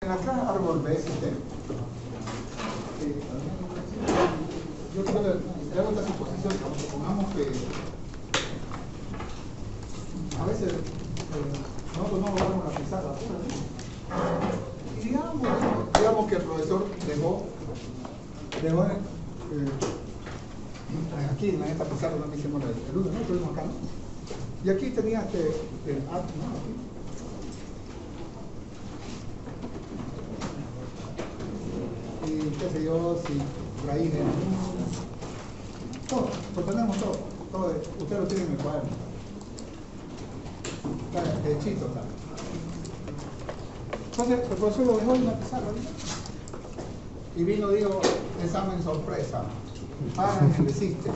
En la clase árbol BST, yo creo que le hago esta suposición, supongamos que a veces nosotros no logramos la pizarra, y digamos que el profesor dejó aquí en esta pizarra no hicimos el uno, ¿no? Estuvimos acá, ¿no? Y aquí tenía el arte, ¿no? Aquí. Y qué sé yo, si raíces, todo, lo tenemos todo, usted lo tiene en el cuaderno. Está derechito, está. Entonces, el profesor lo dejó en una pizarra, ¿no? Y vino, digo, examen sorpresa. El existe.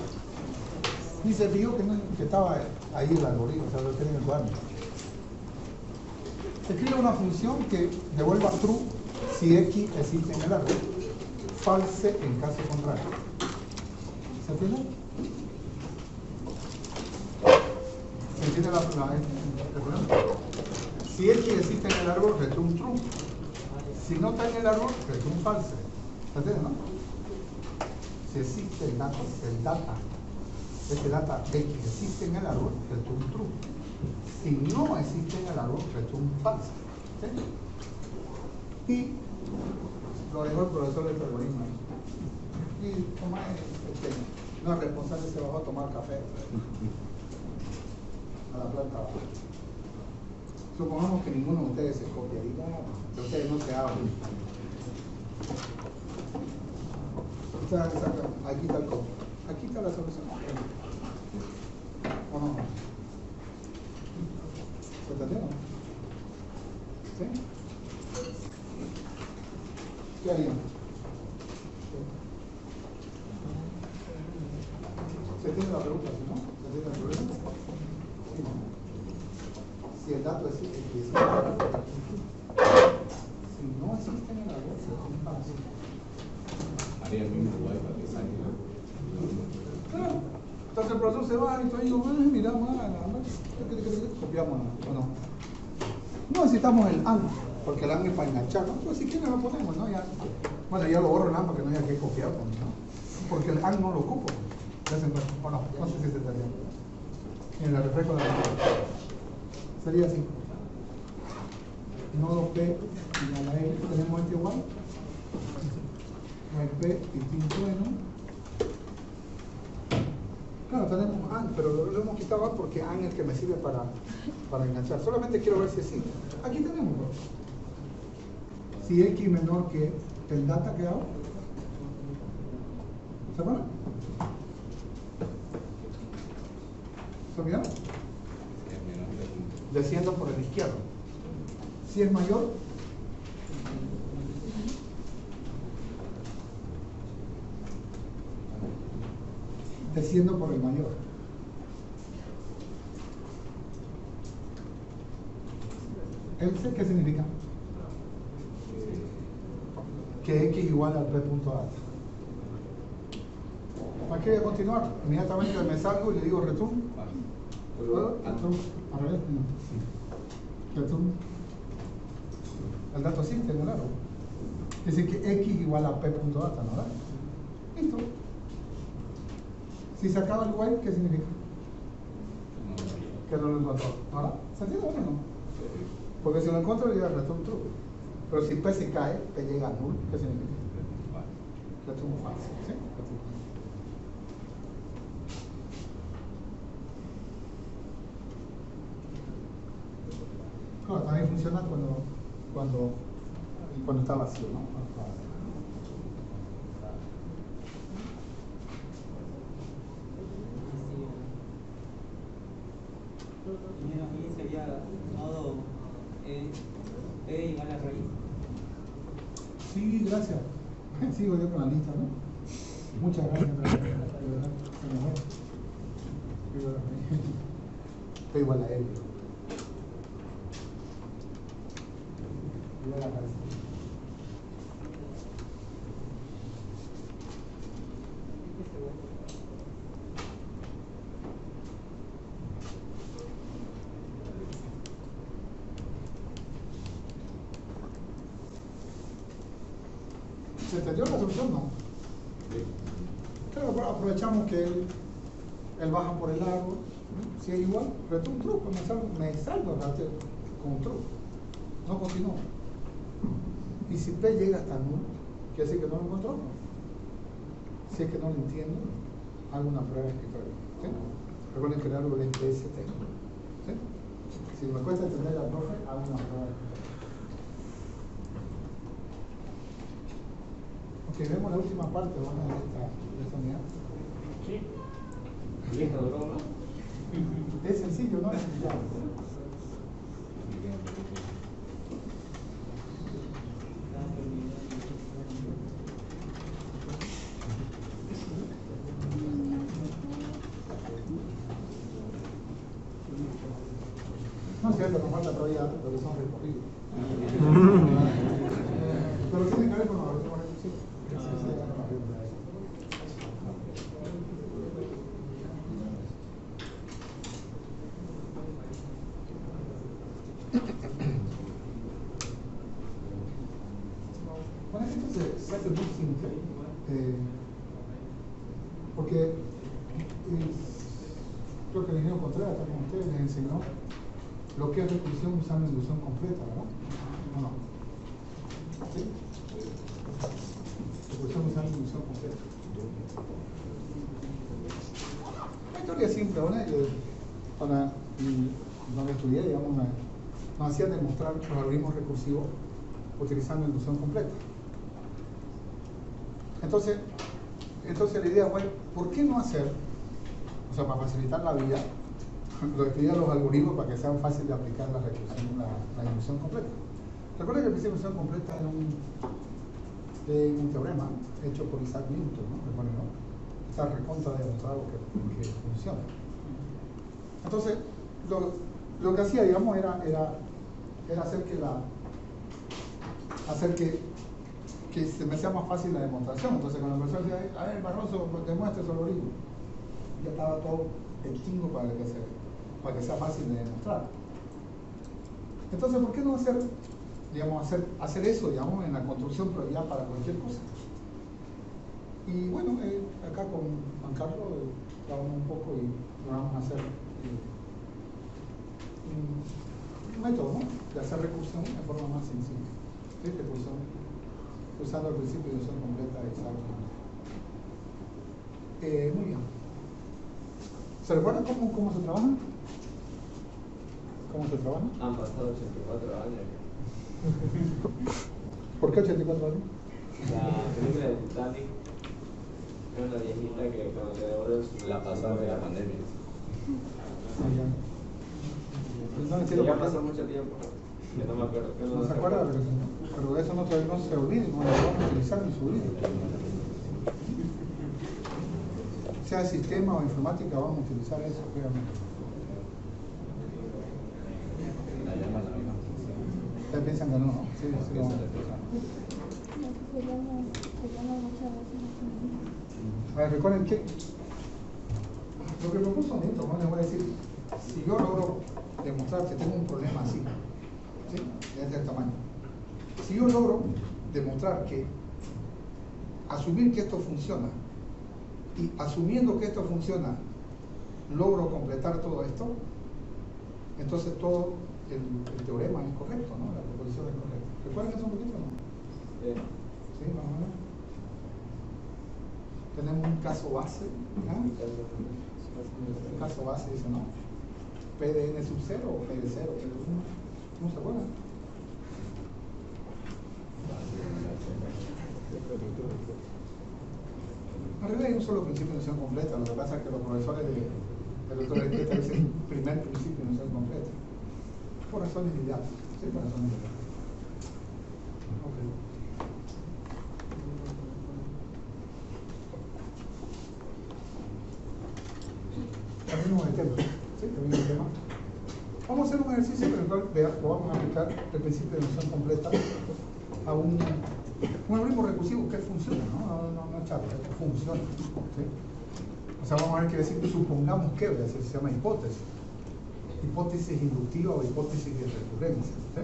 Y se fijó que estaba ahí el algoritmo, o sea, lo tenía en el cuaderno. Escribe una función que devuelva true si X existe en el árbol, false en caso contrario. ¿Se entiende? ¿Se entiende el problema? Si X existe en el árbol, return true. Si no está en el árbol, return false. ¿Se entiende, no? Si existe el data, ese data X existe en el árbol, return true. Si no existe en el árbol, return false. ¿Sí? Y lo dejó el profesor del algoritmo. Y Tomás, no es responsable, se bajó a tomar café a la planta baja. Supongamos que ninguno de ustedes se copia, que ustedes no se hablen. Aquí está el código. Aquí está la solución. ¿O no? ¿Se entendió? ¿Sí? ¿Qué harían? ¿Se entiende la pregunta? ¿Sí, no? ¿Se entiende el problema? ¿Sí, no? Si el dato existe, si no existe en el árbol, es un falso. Haría el mismo lugar para que salga. Claro. Entonces el profesor se va y digo, mira, copiamos o no. No necesitamos el AND, porque el AND es para enganchar, ¿no? Pues si quieren lo ponemos, ¿no? Ya, bueno, ya lo borro el AND porque no haya que copiar, ¿no? Porque el AND no lo ocupo. O no sé si se estaría. En la refresco de la sería así. Nodo P y a la E tenemos este igual. No hay P distinto N. Claro, tenemos AND, pero lo hemos quitado AND porque AND es el que me sirve para enganchar. Solamente quiero ver si existe. Aquí tenemos dos. Si X menor que el data que hago. ¿Se acuerdan? ¿Se olvidaron? Desciendo por el izquierdo. Si es mayor, desciendo por el mayor. ¿Else qué significa? Que X igual al P punto A. Aquí voy a continuar. Inmediatamente me salgo y le digo return. A ver, sí. Return. El dato existe en el árbol. Dice que X igual a P punto data, ¿no? Listo. Si se acaba el while, ¿qué significa? Que no lo encontró. ¿Ahora? ¿Se entiende o no? Porque si lo encuentro, llega return true. Pero si P se cae, P llega a null, ¿qué significa? Return false. ¿Sí? Claro, también funciona cuando está vacío, ¿no? Aquí sería nodo E igual a raíz. Sí, gracias. Sigo yo con la lista, ¿no? Muchas gracias. P igual a L. Igual a raíz. ¿Se entendió la solución? No. Pero aprovechamos que él baja por el árbol. Si es igual, return true, me salgo con un true. No continúo. Y si P llega hasta null, quiere decir que no lo encontró. Si es que no lo entiendo, hago una prueba escritorio. ¿Sí? Recuerden que el árbol es PST. ¿Sí? Si me cuesta entender la profe, hago una prueba escritorio. Ok, vemos la última parte, vamos a ver esta unidad. Sí. ¿Y esta broma? Es sencillo, ¿no? No es cierto, nos falta todavía lo que son recorridos. Pero tiene que ver con los algoritmos recursivos. Bueno, esto se hace muy simple, porque creo que el ingeniero Contreras, como ustedes, les enseñó lo que es recursión usando inducción completa, ¿verdad? ¿O no? ¿Sí? Recursión usando inducción completa. La historia es simple, ¿verdad? Donde estudié, digamos, nos hacían demostrar los algoritmos recursivos utilizando inducción completa. Entonces la idea fue, ¿por qué no hacer, o sea, para facilitar la vida, estudiar los algoritmos para que sean fáciles de aplicar la recursión, la inducción completa? Recuerden que el principio de inducción completa es un teorema hecho por Isaac Newton, ¿no? Recuerden, ¿no? Está recontra demostrado que funciona. Entonces, lo que hacía, digamos, era hacer que se me sea más fácil la demostración. Entonces, cuando la persona decía, a ver, Barroso, demuestre su algoritmo, ya estaba todo hechito para que sea fácil de demostrar. Entonces, ¿por qué no hacer eso, digamos, en la construcción, pero ya para cualquier cosa? Y bueno, acá con Juan Carlos trabajamos un poco y vamos a hacer un método, ¿no?, de hacer recursión de forma más sencilla. ¿Sí? Recursión usando el principio de inducción completa de Isaac Newton. Muy bien. ¿Se recuerdan cómo se trabaja? ¿Cómo se trabaja? Han pasado 84 años. ¿Por qué 84 años? La película de Titanic es una viejita que cuando le devuelven La pasada de la pandemia. ya pasó mucho tiempo. Que no me acuerdo. No se acuerda, pero eso no se olvide, no lo vamos a utilizar en su vida. Sea sistema o informática, vamos a utilizar eso, créanme. La llaman la misma. Ustedes piensan que no, ¿no? Sí, lo vamos a utilizar. A ver, recuerden que lo que propuso Newton, ¿no? Les voy a decir, si yo logro demostrar que tengo un problema así, ¿sí?, de este tamaño, si yo logro demostrar que asumir que esto funciona, y asumiendo que esto funciona, logro completar todo esto, entonces todo el teorema es correcto, ¿no? La proposición es correcta. ¿Recuerdan eso un poquito o no? Sí, vamos a ver. Tenemos un caso base, ¿no? El caso base dice, ¿no?, P de n sub 0 o P de 0, P de 1. ¿No se acuerdan? En realidad hay un solo principio de inducción completa. Lo que pasa es que los profesores del doctor Enriqueta dicen primer principio de inducción completa. Por razones didácticas. Sí, por razones didácticas. Ok. Terminamos el tema. ¿Sí? Terminamos el tema. Vamos a hacer un ejercicio en el cual lo vamos a aplicar el principio de inducción completa a un algoritmo recursivo que funciona, no chato, que funciona. ¿Sí? O sea, vamos a ver qué decir, supongamos que, se llama hipótesis. Hipótesis inductiva o hipótesis de recurrencia. ¿Sí?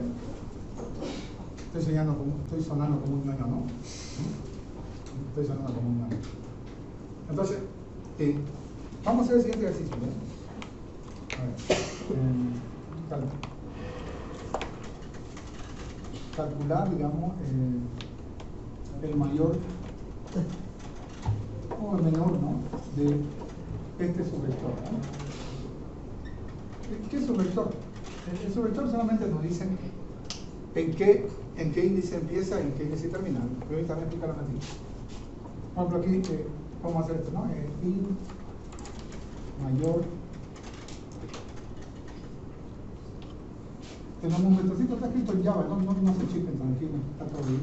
Estoy sonando como un ñoño, ¿no? Estoy sonando como un amigo. Entonces, vamos a hacer el siguiente ejercicio. A ver, calcular, digamos, el mayor o el menor, ¿no?, de este subvector, ¿no? ¿Qué es subvector? El subvector solamente nos dice en qué índice empieza y en qué índice termina. Permítame explicarlo así. Por ejemplo, aquí vamos a hacer esto, ¿no? I mayor. Tenemos un vectorcito, está escrito en Java, no se chispen, tranquilo, está todo bien.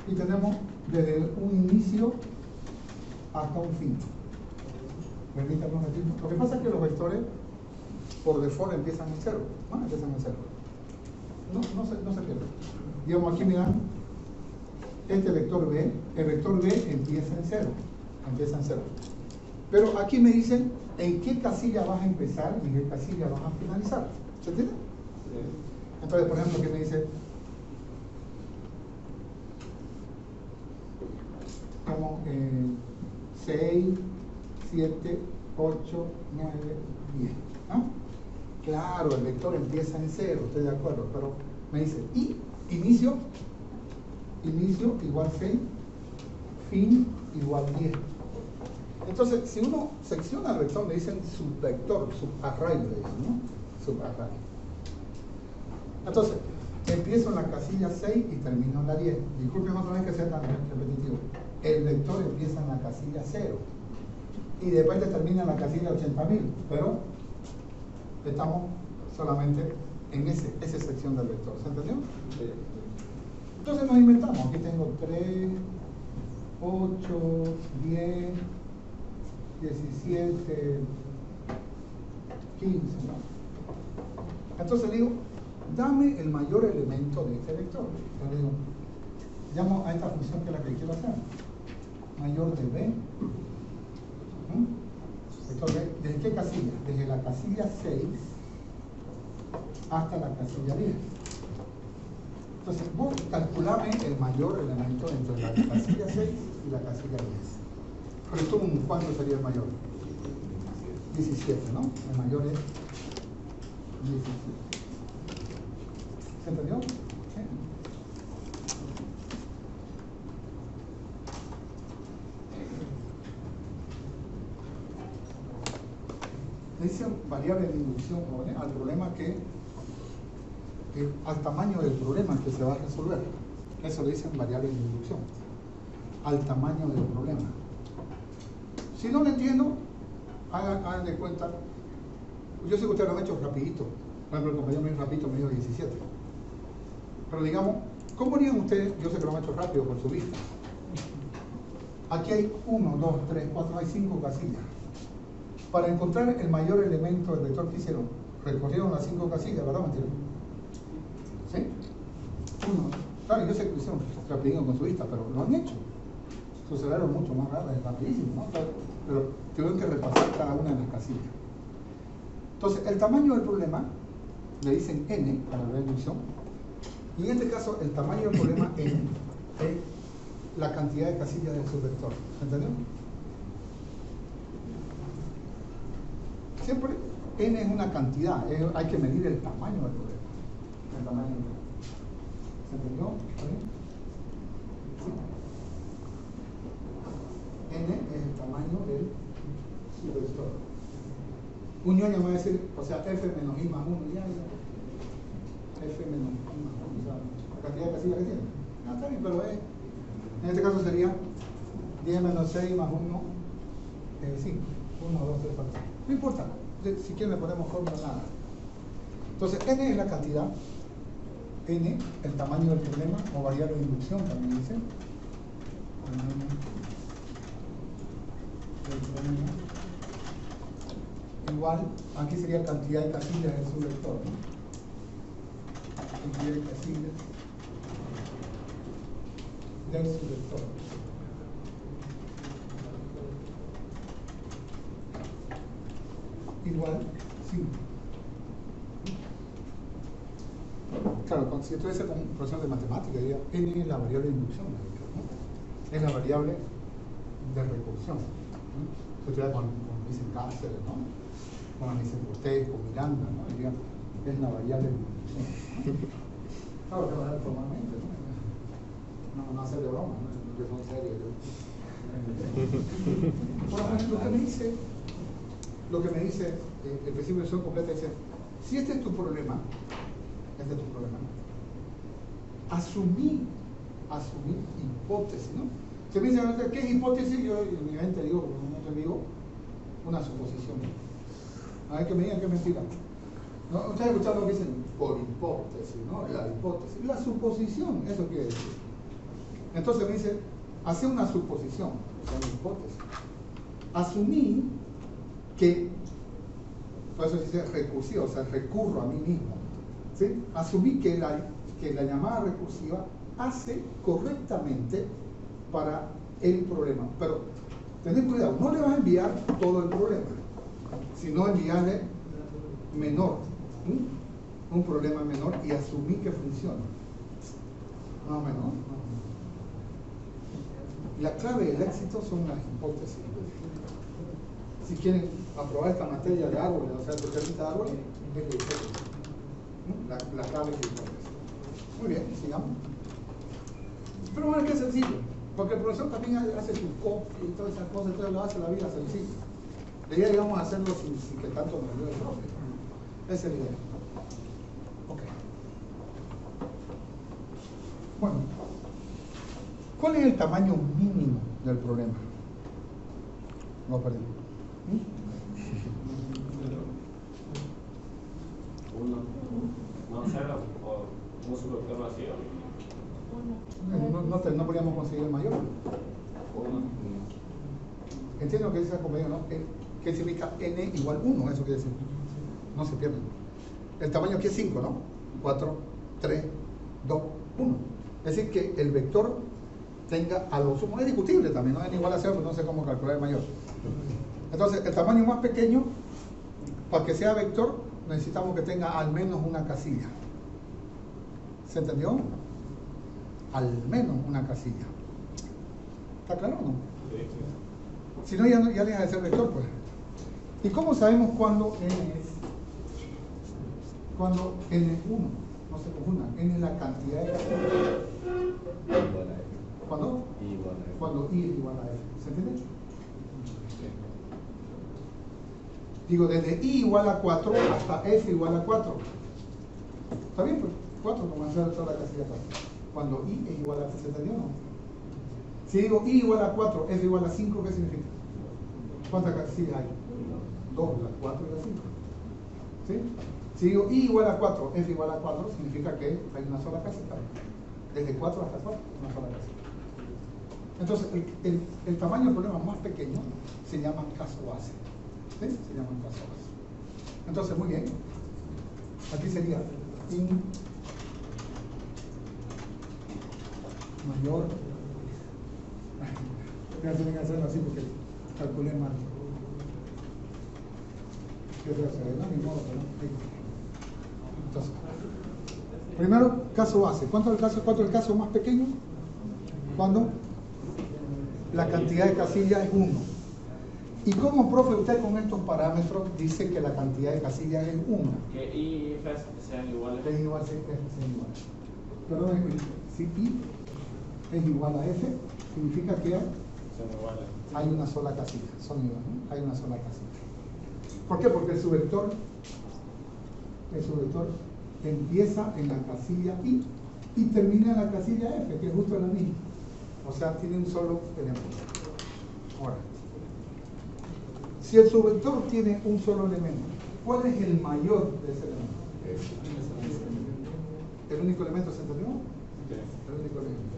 Y tenemos desde un inicio hasta un fin. Permítanme un momentito. Lo que pasa es que los vectores por default empiezan en cero. Bueno, empiezan en cero. No se pierde. Digamos, aquí me dan este vector B. El vector B empieza en cero. Empieza en cero. Pero aquí me dicen en qué casilla vas a empezar y en qué casilla vas a finalizar. ¿Se entiende? Sí. Entonces, por ejemplo, aquí me dice como 6, 7, 8, 9, 10. ¿No? Claro, el vector empieza en 0, estoy de acuerdo, pero me dice y inicio igual 6, fin igual 10. Entonces, si uno secciona el vector, le dicen subvector, subarray, le dicen, ¿no? Subarray. Entonces, empiezo en la casilla 6 y termino en la 10. Disculpen otra vez que sea tan repetitivo. El vector empieza en la casilla 0 y después termina en la casilla 80.000, pero estamos solamente en esa sección del vector. ¿Se entendió? Sí. Entonces nos inventamos. Aquí tengo 3, 8, 10, 17, 15, ¿no? Entonces digo, dame el mayor elemento de este vector. Entonces digo, llamo a esta función que es la que quiero hacer. Mayor de B. Vector B. ¿Desde qué casilla? Desde la casilla 6 hasta la casilla 10. Entonces, vos calculame el mayor elemento entre la casilla 6 y la casilla 10. Pero ¿cuánto sería el mayor? 17, ¿no? El mayor es 17. ¿Se entendió? ¿Sí? Le dicen variable de inducción, ¿no? Al problema al tamaño del problema que se va a resolver. Eso le dicen variable de inducción. Al tamaño del problema. Si no lo entiendo, hagan de cuenta. Yo sé que ustedes lo han hecho rapidito. Por ejemplo, el compañero me dijo rapidito, me dijo 17. Pero digamos, ¿cómo harían ustedes? Yo sé que lo han hecho rápido por su vista. Aquí hay 1, 2, 3, 4, hay 5 casillas. Para encontrar el mayor elemento del vector que hicieron, recorrieron las 5 casillas, ¿verdad, Matías? ¿Sí? 1. Claro, yo sé que lo hicieron rapidito con su vista, pero lo han hecho. Su cerebro es mucho más rapidísimo, ¿no? Pero tuvieron que repasar cada una de las casillas. Entonces, el tamaño del problema le dicen n para la inducción, y en este caso el tamaño del problema n es la cantidad de casillas del subvector. ¿Entendió? Siempre n es una cantidad, hay que medir el tamaño del problema. El tamaño del problema. ¿Se entendió? ¿Está bien? Sí. N es el tamaño del subvector. Un ñoño me va a decir, o sea, f menos i más 1, ya. F menos i más 1, o sea, la cantidad de casillas que tiene. No, está bien, pero en este caso sería 10 menos 6 más 1, 5. 1, 2, 3, 4. No importa, si quieren le ponemos fórmula, nada. Entonces, n es la cantidad, n, el tamaño del problema, o variable de inducción también dice. El problema. Igual, aquí sería cantidad de casillas del subvector, ¿no? Cantidad de casillas del subvector. Igual 5. Claro, si estuviese con un profesor de matemática, diría n es la variable de inducción, ¿no? es la variable de recursión. ¿No? Ustedes cuando dicen Cáceres, ¿no? Cuando dicen Boteco, Miranda, ¿no? Dirían, es la variable de recursión. Claro que va a ser formalmente, ¿no? No hacer de broma, ¿no? Yo soy serio. Por ejemplo, lo que me dice el principio de solución completa dice, si este es tu problema, asumí hipótesis, ¿no? Se me dice, ¿qué es hipótesis? Yo en mi mente digo, no te digo, una suposición. A ver que me digan que es mentira. ¿No? Ustedes escuchan lo que dicen por hipótesis, ¿no? La hipótesis. La suposición, eso quiere decir. Entonces me dice, hace una suposición, o sea, una hipótesis. Asumí que, por eso se dice recursivo, o sea, recurro a mí mismo. ¿Sí? Asumí que la llamada recursiva hace correctamente para el problema. Pero tened cuidado, no le vas a enviar todo el problema, sino enviarle menor, un problema menor y asumí que funciona. Más o menos, ¿no? La clave del éxito son las hipótesis. Si quieren aprobar esta materia de árboles, o sea, determinista de árboles, es la hipótesis. La clave es la hipótesis. Muy bien, sigamos. Pero bueno, que es sencillo, porque el profesor también hace su copia y todas esas cosas, entonces lo hace la vida sencilla. La idea, digamos, hacerlo sin que tanto nos ayude el profe. Esa es la idea. Ok. Bueno, ¿cuál es el tamaño mínimo del problema? No perdí. No cero o un supervector vacío. No podríamos conseguir el mayor. Entiendo lo que dice la compañía, ¿no? ¿Qué significa n igual 1? Eso quiere decir. No se pierden. El tamaño aquí es 5, ¿no? 4, 3, 2, 1. Es decir, que el vector tenga a lo sumo, es discutible también, no es igual a 0, pero no sé cómo calcular el mayor. Entonces, el tamaño más pequeño, para que sea vector, necesitamos que tenga al menos una casilla. ¿Se entendió? Al menos una casilla. ¿Está claro o no? Sí. Si no, ya deja de ser vector, pues. ¿Y cómo sabemos cuándo n es? Cuando n es 1, no se confunda, n es la cantidad de casillas. ¿Cuándo? Cuando i es igual a f. ¿Se entiende? Digo, desde i igual a 4 hasta f igual a 4. ¿Está bien? Pues 4, como hacer toda la casilla 4. Cuando i es igual a f, ¿se entendió o no? Si digo i igual a 4, f igual a 5, ¿qué significa? ¿Cuántas casillas hay? 2, la 4 y la 5. ¿Sí? Si digo i igual a 4, f igual a 4, significa que hay una sola casilla. Desde 4 hasta 4, una sola casilla. Entonces, el tamaño del problema más pequeño se llama caso base. ¿Sí? Se llama caso base. Entonces, muy bien. Aquí sería in mayor. Voy a tener que hacerlo así porque calculé mal. ¿Qué se hace? No, ni modo, pero no. Entonces, primero, caso base. ¿Cuánto es el caso más pequeño? Cuando la cantidad de casillas es 1. ¿Y cómo, profe, usted con estos parámetros dice que la cantidad de casillas es 1? Que i y f sean iguales. Es igual, sí, es igual. Perdón, si i es igual a f, significa que Son iguales. hay una sola casilla. Son iguales, ¿no? Hay una sola casilla. ¿Por qué? Porque su vector empieza en la casilla i y termina en la casilla f, que es justo la misma. O sea, tiene un solo elemento. Ahora, si el subvector tiene un solo elemento, ¿cuál es el mayor de ese elemento? ¿El único elemento se entendió? Sí. El único elemento.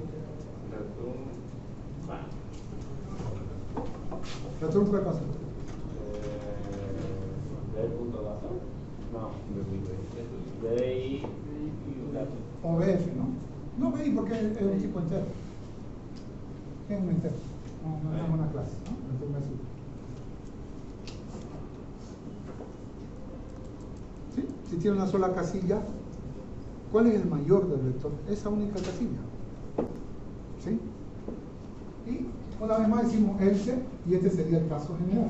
¿Return cuál pasa? ¿De punto dato? No. De i y dato. O BF, ¿no? No BI porque es un tipo entero. Es un entero. No es una clase, ¿no? Return es ¿sí? Si tiene una sola casilla, ¿cuál es el mayor del vector? Esa única casilla. ¿Sí? Y Una vez más decimos else y este sería el caso general.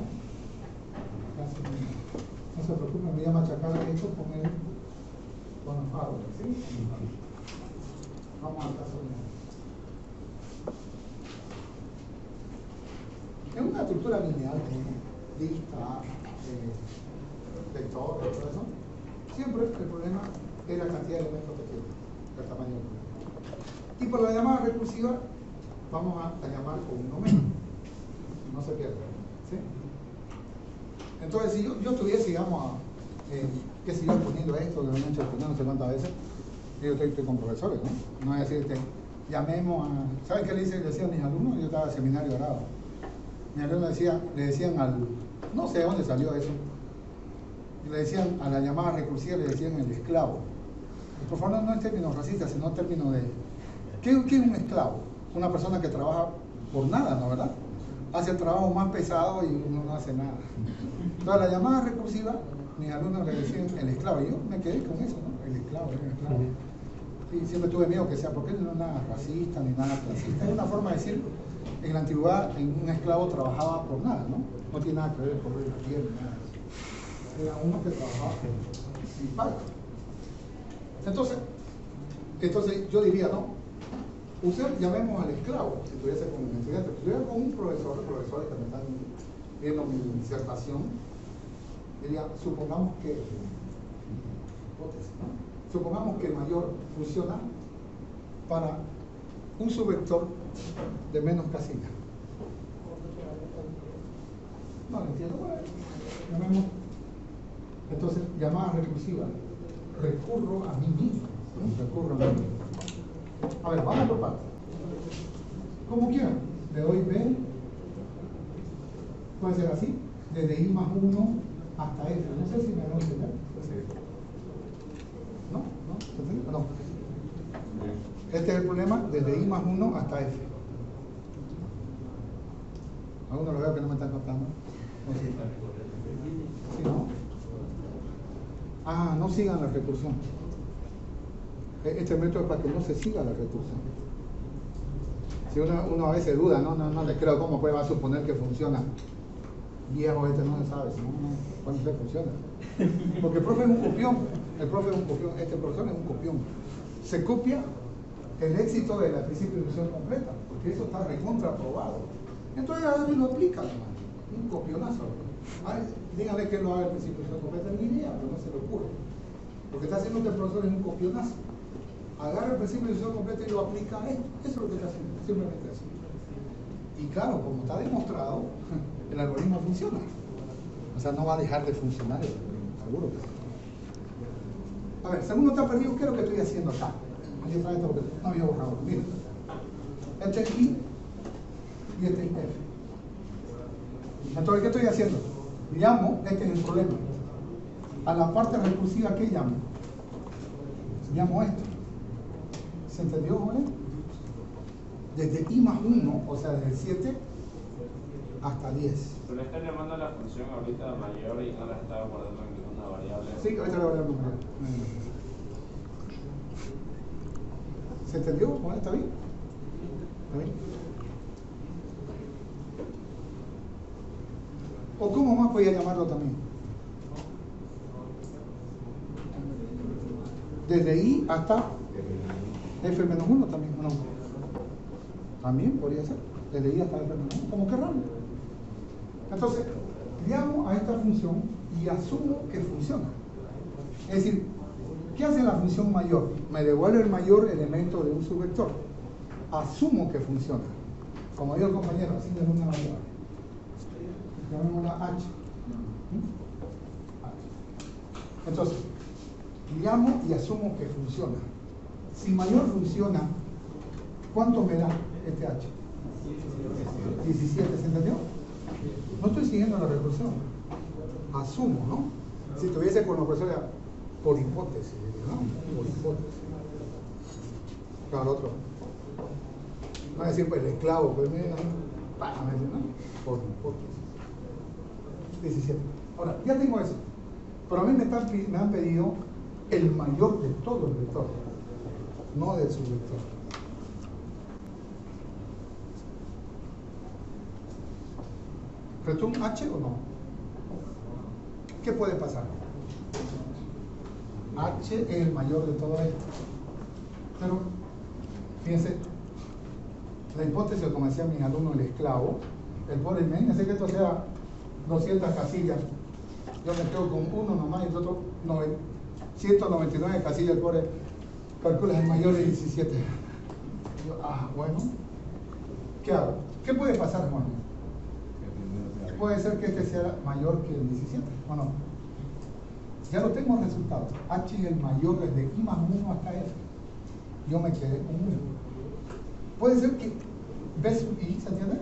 No se preocupen, voy a machacar esto con los árboles, ¿sí? Vamos al caso general. Es una estructura lineal, lista, vector, todo eso. Siempre el problema es la cantidad de elementos que tiene, el tamaño del problema. Y por la llamada recursiva, vamos a llamar con uno menos. No se pierda, ¿sí? Entonces, si yo estuviese, digamos, qué sé yo, poniendo esto, que lo han hecho no sé cuántas veces, yo estoy con profesores, ¿no? No es decir, llamemos a... ¿Saben qué le decían mis alumnos? Yo estaba en seminario de grado. Mis alumnos le decían al... No sé de dónde salió eso. Le decían a la llamada recursiva, le decían el esclavo. Y por favor, no en términos racistas, sino en términos de... ¿Qué es un esclavo? Una persona que trabaja por nada, ¿no? ¿Verdad? Hace el trabajo más pesado y uno no hace nada. Entonces, la llamada recursiva, mis alumnos le decían el esclavo. Y yo me quedé con eso, ¿no? El esclavo. Y siempre tuve miedo que sea, porque no es nada racista ni nada clasista. Es una forma de decir, en la antigüedad, un esclavo trabajaba por nada, ¿no? No tiene nada que ver por la piel ni nada de eso. Era uno que trabajaba sin paga. Entonces yo diría, ¿no? Usted llamemos al esclavo, si estuviese con un estudiante, si estuviera con un profesor, los profesores que me están viendo mi disertación, diría, supongamos que, hipótesis, ¿no? Supongamos que el mayor funciona para un subvector de menos casilla. No lo entiendo. Llamemos, entonces, llamada recursiva. Recurro a mí mismo. ¿No? Recurro a mí mismo. A ver, vamos por partes. Como quieran. Le doy B. Puede ser así. Desde I más 1 hasta F. No sé si me van a entender. ¿No? ¿No? Este es el problema desde I más 1 hasta F. Algunos lo veo que no me están captando. ¿Sí, no? No sigan la recursión. Este método es para que no se siga la recursión. Si uno a veces duda, no le creo cómo va a suponer que funciona. Viejo, este no lo sabe, si no, cuando usted funciona. Porque el profe es un copión. Este profesor es un copión. Se copia el éxito del principio de ilusión completa, porque eso está recontraprobado. Entonces ahora lo aplica, un copionazo. Dígale que lo haga el principio de ilusión completa, es mi idea, pero no se le ocurre. Lo que está haciendo este profesor es un copionazo. Agarra el principio de ilusión completa y lo aplica a esto. Eso es lo que está haciendo, simplemente eso. Y claro, como está demostrado, el algoritmo funciona. O sea, no va a dejar de funcionar el algoritmo, seguro que sí. A ver, según no está perdido, ¿qué es lo que estoy haciendo acá? Aquí está esto porque no había borrado. Miren, este es I y este es F. Entonces, ¿qué estoy haciendo? Llamo, este es el problema. A la parte recursiva, ¿qué llamo? Llamo esto. ¿Se entendió, jóvenes? Desde I más 1, o sea, desde 7 hasta 10. Pero le está llamando a la función ahorita mayor y no la está guardando en ninguna variable. Sí, ahorita le voy a dar un número. ¿Se entendió? ¿Está bien? ¿Está bien? ¿O cómo más podía llamarlo también? Desde I hasta F-1 también, ¿no? También podría ser. Desde I hasta F-1, como querramos. Entonces, llamo a esta función y asumo que funciona. Es decir, ¿qué hace la función mayor? Me devuelve el mayor elemento de un subvector. Asumo que funciona. Como dijo el compañero, así de una variable. Llamémosla H. Entonces, llamo y asumo que funciona. Si mayor funciona, ¿cuánto me da este H? 17, ¿se entendió? No estoy siguiendo la recursión. Asumo, ¿no? Si tuviese con los profesores por hipótesis, ¿no? Por hipótesis. Claro, otro. No voy a decir, pues el esclavo, pues miren ahí, ¿no? Por hipótesis. 17. Ahora, ya tengo eso. Pero a mí me han pedido el mayor de todos los vectores, no del subvector. ¿Retum H o no? ¿Qué puede pasar? H es el mayor de todo esto. Pero, fíjense, la hipótesis, como decían mis alumnos, el esclavo, el pobre, imagínense que esto sea 200 casillas. Yo me quedo con uno nomás y el otro 199 casillas, el pobre calcula el mayor de 17. Yo, bueno, ¿qué hago? ¿Qué puede pasar, hermano? Puede ser que este sea mayor que el 17, ¿o no? Ya lo tengo el resultado. H es el mayor desde I más 1 hasta F. Yo me quedé con 1. Puede ser que B sub I, ¿se entiende?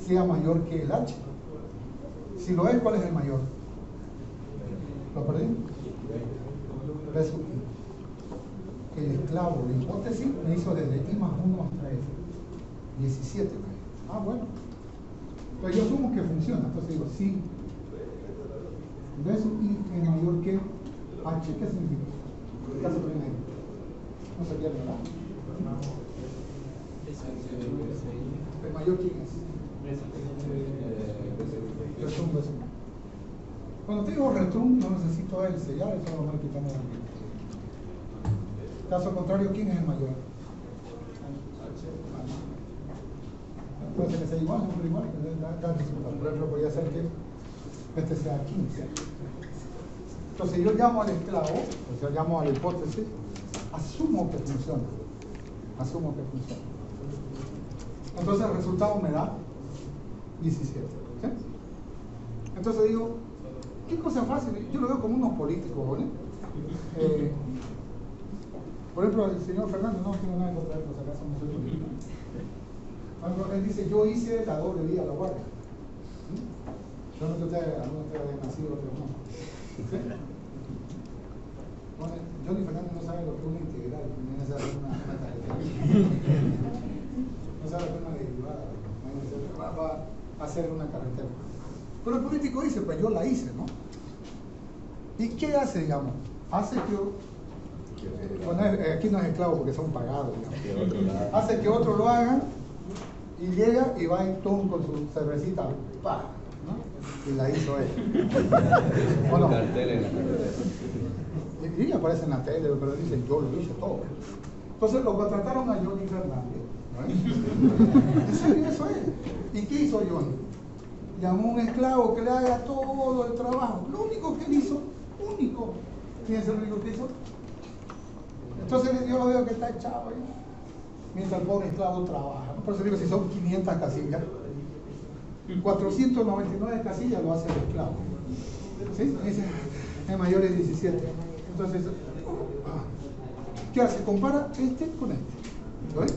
Sea mayor que el H. Si lo es, ¿cuál es el mayor? ¿Lo perdí? B sub I. El esclavo, la hipótesis, me hizo desde I más 1 hasta F. 17. Bueno. Pero yo asumo que funciona. Entonces digo, sí. B sub I es mayor que H. ¿Qué significa? Caso primero. No se pierde, ¿verdad? ¿El mayor quién es? Retum, B sub I. Cuando te digo retum, no necesito el sellar, eso lo vamos a quitar de aquí. Caso contrario, ¿quién es el mayor? Puede ser que sea igual, no igual, cada resultado. Por ejemplo, podría ser que este sea 15. Entonces yo llamo al esclavo, o sea, llamo a la hipótesis, asumo que funciona. Asumo que funciona. Entonces el resultado me da 17. ¿Sí? Entonces digo, ¿qué cosa fácil? Yo lo veo como unos políticos, ¿vale? Por ejemplo, el señor Fernández, no tengo nada que contar, por si acaso no soy político. Él dice, yo hice la doble vía a la guardia. Yo no sé si algunos de ustedes han nacido, otros no. ¿Sí? Bueno, Johnny Fernández no sabe lo que es una integral, no sabe una carretera. No sabe lo que es una derivada. Va a hacer una carretera. Pero el político dice, pues yo la hice, ¿no? ¿Y qué hace, digamos? Hace que... Bueno, aquí no es esclavo porque son pagados, digamos. Hace que otro lo haga y llega y va en ton con su cervecita, ¡pah! ¿No? Y la hizo él. ¿O no? Y aparece en la tele, pero dicen, yo lo hice todo. Entonces lo contrataron a Johnny Fernández. ¿No? ¿En serio eso es? ¿Y qué hizo Johnny? Llamó a un esclavo que le haga todo el trabajo. Lo único que él hizo, único. Fíjense lo único que hizo. Entonces yo lo veo que está echado ahí. Mientras el pobre esclavo trabaja. Por eso digo, si son 500 casillas, 499 casillas lo hace el esclavo. ¿Sí? Ese es mayor de 17. Entonces, ¿qué hace? Compara este con este. ¿Lo ves?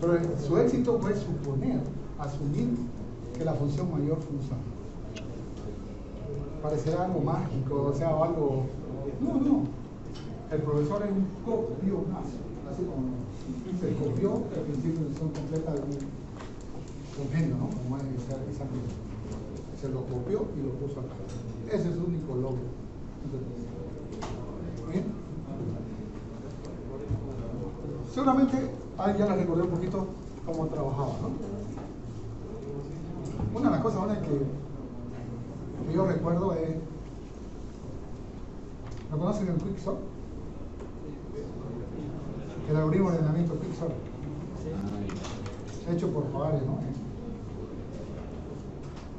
Pero su éxito fue suponer, asumir que la función mayor funciona. Parecerá algo mágico, o sea, algo... No. El profesor es un copionazo, así como se copió el principio de función completa de un genio, ¿no? Como es esa misma. Se lo copió y lo puso acá. Ese es su único logro. ¿Bien? Seguramente ya les recordé un poquito cómo trabajaba, ¿no? Una de las cosas que yo recuerdo es, ¿lo conocen el Quicksort? El algoritmo de ordenamiento Quicksort, hecho por Pavares, ¿no?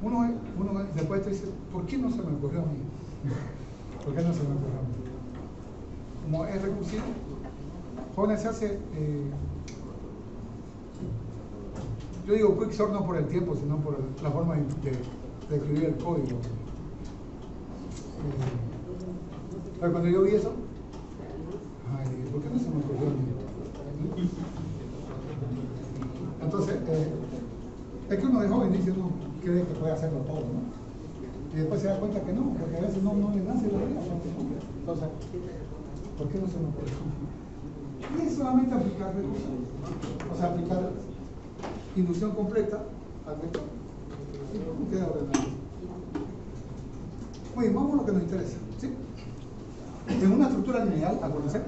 Uno después te dice, ¿por qué no se me ocurrió a mí? ¿Por qué no se me ocurrió a mí? Como es recursivo, jóvenes se hace, yo digo Quicksort no por el tiempo, sino por la forma de escribir el código. Pero cuando yo vi eso, ¿por qué no se me ocurrió a mí? Entonces, es que uno de joven dice, uno cree que puede hacerlo todo, ¿no? Y después se da cuenta que no, porque a veces no le nace la idea. Entonces, ¿por qué no se me ocurrió? Y es solamente aplicar recursos, o sea, aplicar inducción completa al vector. ¿Cómo queda ordenado? Muy bien, vamos a lo que nos interesa, ¿sí? En una estructura lineal, acuérdense,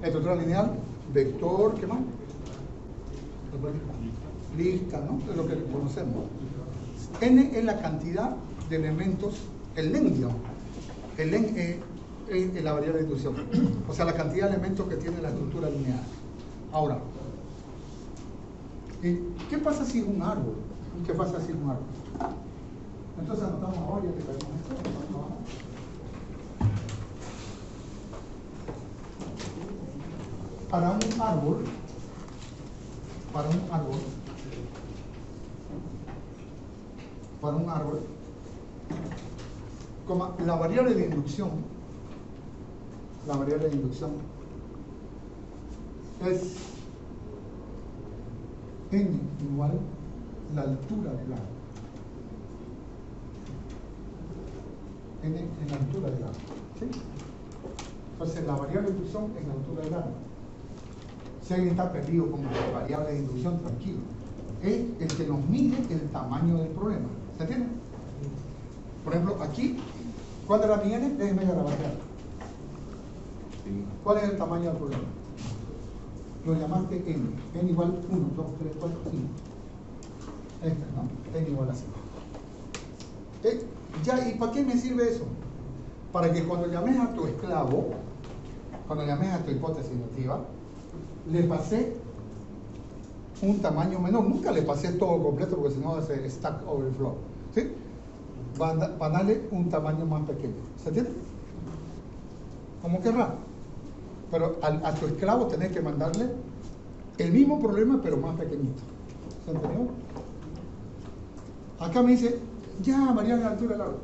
estructura lineal, vector, ¿qué más? Lista, ¿no? Es lo que conocemos. N es la cantidad de elementos, el len, digamos. El len es la variable de inducción, o sea, la cantidad de elementos que tiene la estructura lineal. Ahora, ¿qué pasa si es un árbol? ¿Qué pasa si es un árbol? Entonces anotamos ahora, ya que traemos esto, anotamos abajo. Para un árbol, la variable de inducción es n igual la altura del árbol. N es la altura del árbol. ¿Sí? Entonces la variable de inducción es la altura del árbol. Si alguien está perdido con la variable de inducción, tranquilo. Es el que nos mide el tamaño del problema. ¿Se entiende? Por ejemplo, aquí, ¿cuál era mi n? Déjenme grabar. ¿Cuál es el tamaño del problema? Lo llamaste n. N igual 1, 2, 3, 4, 5. Este, ¿no? N igual a 5. Ya, ¿y para qué me sirve eso? Para que cuando llames a tu esclavo, cuando llames a tu hipótesis inductiva, le pasé un tamaño menor. Nunca le pasé todo completo porque si no hace stack overflow. ¿Sí? Van a darle un tamaño más pequeño. ¿Se entiende? Como que raro. Pero a tu esclavo tenés que mandarle el mismo problema pero más pequeñito. ¿Se entendió? Acá me dice, ya varía la altura del árbol.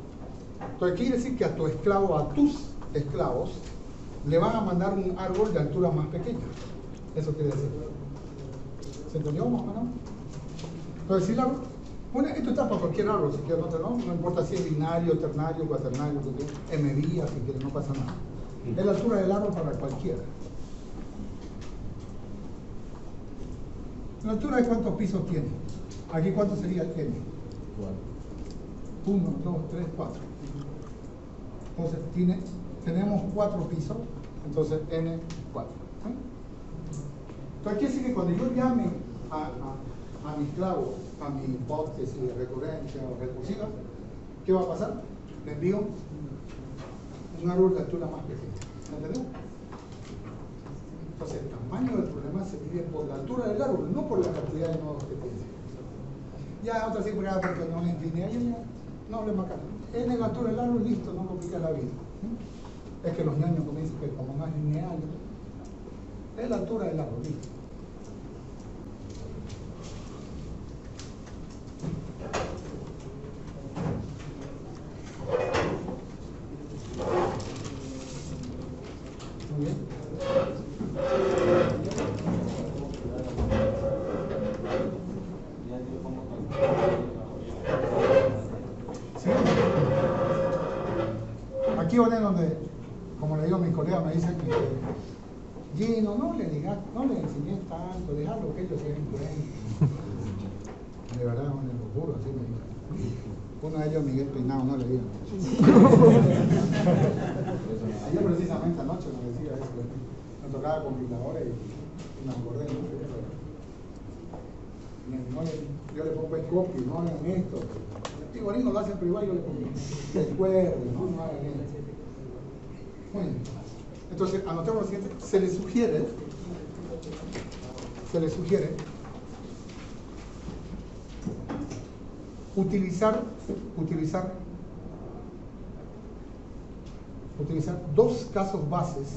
Entonces quiere decir que a tu esclavo, a tus esclavos, le van a mandar un árbol de altura más pequeña. Eso quiere decir. ¿Se entendió más o menos? Entonces si el árbol, bueno, esto está para cualquier árbol, si quieres, no importa si es binario, ternario, cuaternario, M-vía, si quieres, no pasa nada. Es la altura del árbol para cualquiera. ¿La altura de cuántos pisos tiene? Aquí, ¿cuánto sería el n? 1, 2, 3, 4. Entonces, tenemos 4 pisos, entonces n 4. ¿Sí? Entonces, quiere decir que cuando yo llame a mi esclavo, a mi hipótesis de recurrencia o recursiva, ¿qué va a pasar? Le envío un árbol de altura más pequeña. ¿Entendió? Entonces, el tamaño del problema se mide por la altura del árbol, no por la cantidad de nodos que tiene. Ya otra cifra porque no es lineal, no hablemos acá. Es la altura del árbol, listo, no complica la vida. Es que los ñaños comienzan que como no es lineal, es la altura del árbol, listo. Muy bien. ¿Sí? Aquí es donde, como le digo a mis colegas, me dicen que Gino, no le enseñé tanto, dejarlo que ellos se den cuenta. De verdad, lo juro, así me dicen. Uno de ellos, Miguel Peinado, no le digan. Ayer precisamente anoche me decía eso. Me tocaba compiladores y me acordé. Yo le pongo el copy, no hagan esto. Digo, no lo hacen privado, yo le pongo. Recuerden, no hagan esto. Bueno, entonces anotemos lo siguiente. Se le sugiere utilizar dos casos bases,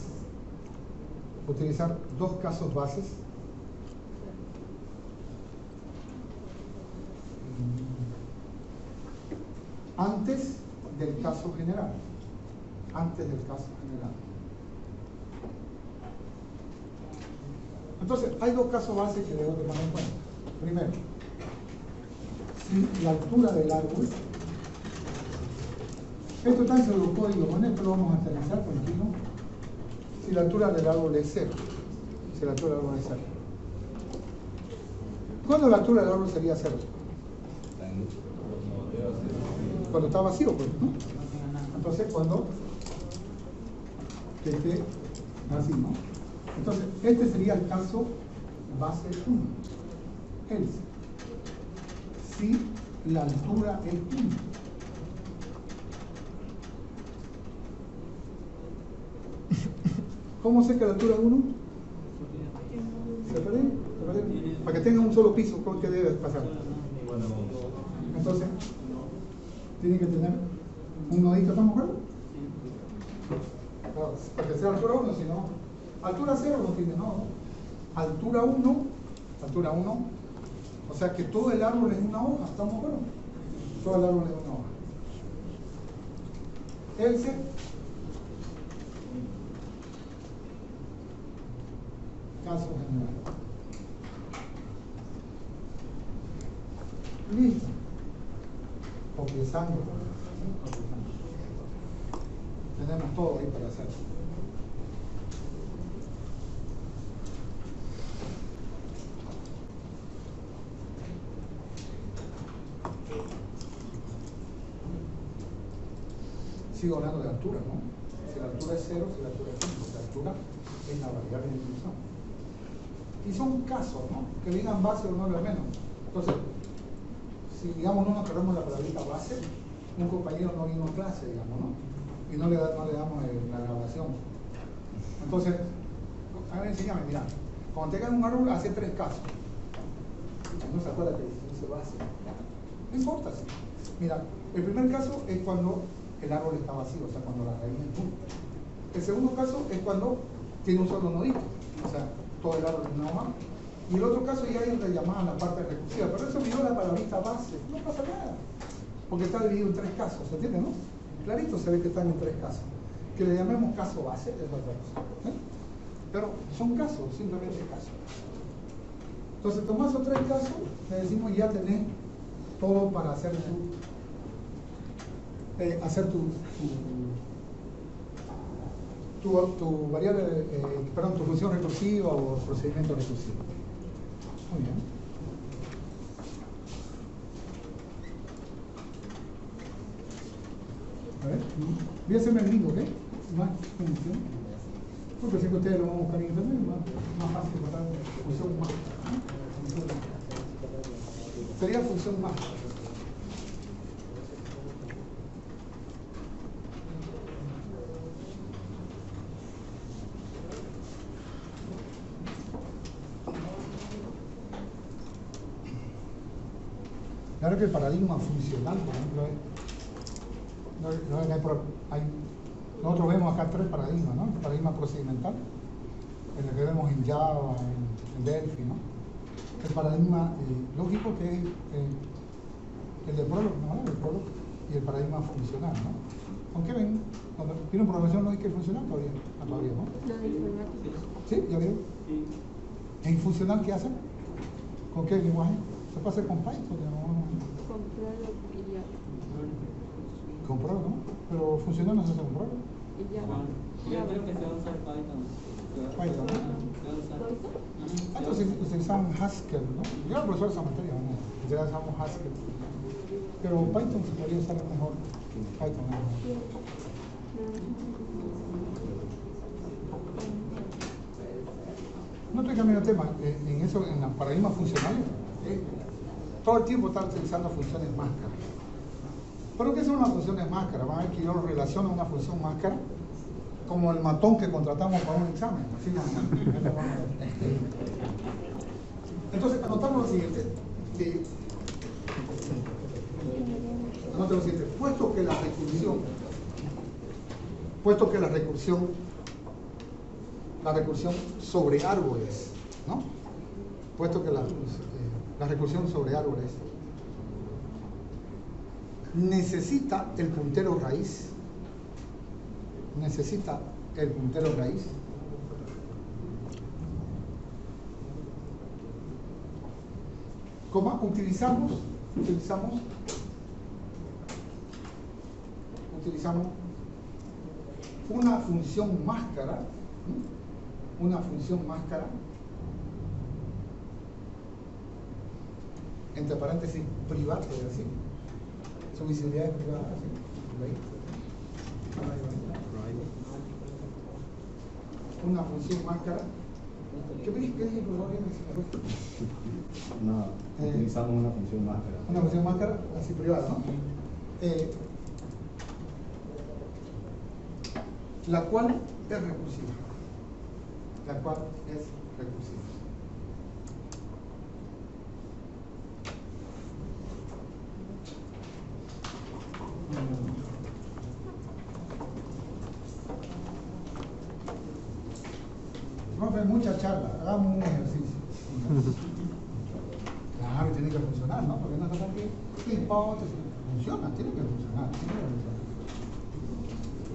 antes del caso general. Entonces, hay dos casos bases que debo tomar en cuenta. Primero, si la altura del árbol, esto está en pseudocódigo, con esto lo vamos a aterrizar tranquilo. Si la altura del árbol es 0. ¿Cuándo la altura del árbol sería 0? Cuando está vacío, pues, ¿no? Entonces, cuando esté así, ¿no? Entonces, este sería el caso base 1. Else. Si la altura es 1. ¿Cómo sé que la altura es 1? ¿Se puede? Para que tenga un solo piso, ¿con qué debe pasar? Entonces, tiene que tener un nodito, ¿estamos de acuerdo? Claro, para que sea altura 1, si no, altura 0 no tiene nodo. Altura 1, o sea que todo el árbol es una hoja, ¿estamos de acuerdo? Todo el árbol es una hoja. Else, caso general. Listo. Copiezando. Tenemos todo ahí para hacer. Sigo hablando de altura, ¿no? Si la altura es 0, si la altura es 5, la altura es la variable de inclusión. Y son casos, ¿no? Que digan base o no lo menos. Entonces, si digamos no nos queremos la palabrita base, un compañero no vino a clase, digamos, ¿no? Y no le damos la grabación. Entonces, a ver, enséñame, mira, cuando tengan un árbol, hace 3 casos. No se acuerda que dice base. No importa, sí. Mira, el primer caso es cuando el árbol está vacío, o sea, cuando la raíz es nulla. El segundo caso es cuando tiene un solo nodito, o sea, todo el árbol es una hoja. Y el otro caso ya es llamada la parte recursiva, pero eso me dio la palabrita base, no pasa nada, porque está dividido en 3 casos, ¿se entiende, no? Clarito se ve que están en 3 casos. Que le llamemos caso base es otra cosa, ¿eh? Pero son casos, simplemente casos. Entonces, tomás esos 3 casos, le decimos ya tenés todo para hacer tu variable, tu función recursiva o procedimiento recursivo. Muy bien. A ver, voy a hacerme el gringo, ¿ok? Más función. Porque sé que ustedes lo van a buscar en internet, más fácil encontrar función más. Sería función más. Claro que el paradigma funcional, por ejemplo, nosotros vemos acá 3 paradigmas, ¿no? El paradigma procedimental, el que vemos en Java, en Delphi, ¿no? El paradigma lógico, que es el de Prolog, ¿no? El Prolog, y el paradigma funcional, ¿no? ¿Con qué ven? Cuando tienen programación lógica y funcional, todavía ¿no? ¿Sí? ¿Ya vieron? ¿En funcional qué hacen? ¿Con qué lenguaje? Se puede hacer con Python, ¿no? Con Prolog, ¿no? Pero funcional no se hace con Prolog. Yo creo que se va a usar Python. Python, ¿no? Entonces utilizamos Haskell, ¿no? Yo era profesor de esa materia, ¿no? Utilizamos Haskell. Pero Python se podría usar mejor. Python, ¿no? No estoy cambiando de tema. En eso, en los paradigmas funcionales, todo el tiempo está utilizando funciones máscara. ¿Pero qué son las funciones máscara? Van a ver que yo relaciono una función máscara como el matón que contratamos para un examen. Así no. Entonces, anotamos lo siguiente. Anotamos lo siguiente. Puesto que la recursión sobre árboles, ¿no? Puesto que la recursión sobre árboles necesita el puntero raíz, coma, utilizamos una función máscara, entre paréntesis privada, así. Su visibilidad es privada, así. Una función máscara. ¿Qué dije, profesor? Utilizamos una función máscara. Una función máscara así privada, ¿no? La cual es recursiva. La cual es recursiva. Profe, mucha charla, hagamos un ejercicio. Claro, tiene que funcionar, ¿no? Porque no es cosa que hipótesis. Funciona, tiene que funcionar.